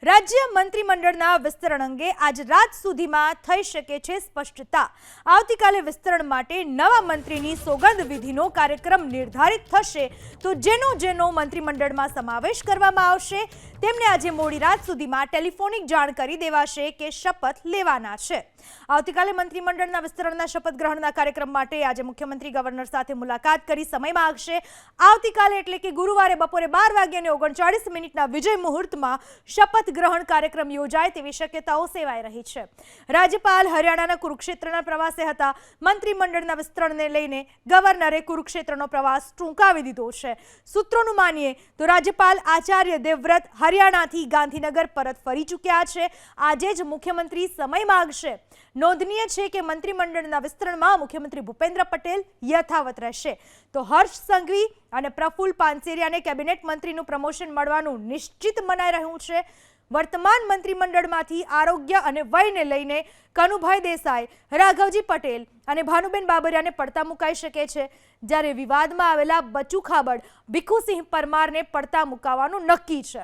રાજ્ય મંત્રીમંડળના વિસ્તરણ અંગે આજ રાત સુધીમાં થઈ શકે છે સ્પષ્ટતા। આવતીકાલે વિસ્તરણ માટે નવા મંત્રીની સોગંદ વિધિનો કાર્યક્રમ નિર્ધારિત થશે, તો જેનો મંત્રીમંડળમાં સમાવેશ કરવામાં આવશે તેમને આજે મોડી રાત સુધીમાં ટેલિફોનિક જાણ કરી દેવાશે કે શપથ લેવાના છે। આવતીકાલે મંત્રીમંડળના વિસ્તરણના શપથ ગ્રહણના કાર્યક્રમ માટે આજે મુખ્યમંત્રી ગવર્નર સાથે મુલાકાત કરી સમય માંગશે। આવતીકાલે એટલે કે ગુરુવારે બપોરે 12:39 વિજય મુહૂર્તમાં શપથ ગ્રહણ કાર્યક્રમ યોજાય તેવી શક્યતાઓ સેવાઈ રહી છે। રાજ્યપાલ હરિયાણાના કુરુક્ષેત્રના પ્રવાસે હતા। મંત્રીમંડળના વિસ્તરણને લઈને ગવર્નરે કુરુક્ષેત્રનો પ્રવાસ ટૂંકાવી દીધો છે। સૂત્રોનું માનીએ તો રાજ્યપાલ આચાર્ય દેવવ્રત હરિયાણાથી ગાંધીનગર પરત ફરી ચૂક્યા છે। આજે જ મુખ્યમંત્રી સમય માંગશે। નોંધનીય છે કે મંત્રીમંડળના વિસ્તરણમાં મુખ્યમંત્રી ભૂપેન્દ્ર પટેલ યથાવત રહેશે, તો હર્ષ સંઘવી અને પ્રફુલ્લ પાનસેરિયાને કેબિનેટ મંત્રીનું પ્રમોશન મળવાનું નિશ્ચિત મનાઈ રહ્યું છે। વર્તમાન મંત્રીમંડળમાંથી આરોગ્ય અને વયને લઈને કનુભાઈ દેસાઈ, રાઘવજી પટેલ અને ભાનુબેન બાબરિયાને પડતા મુકાઈ શકે છે, જ્યારે વિવાદમાં આવેલા બચુ ખાબડ, ભીખુસિંહ પરમારને પડતા મુકાવવાનું નક્કી છે।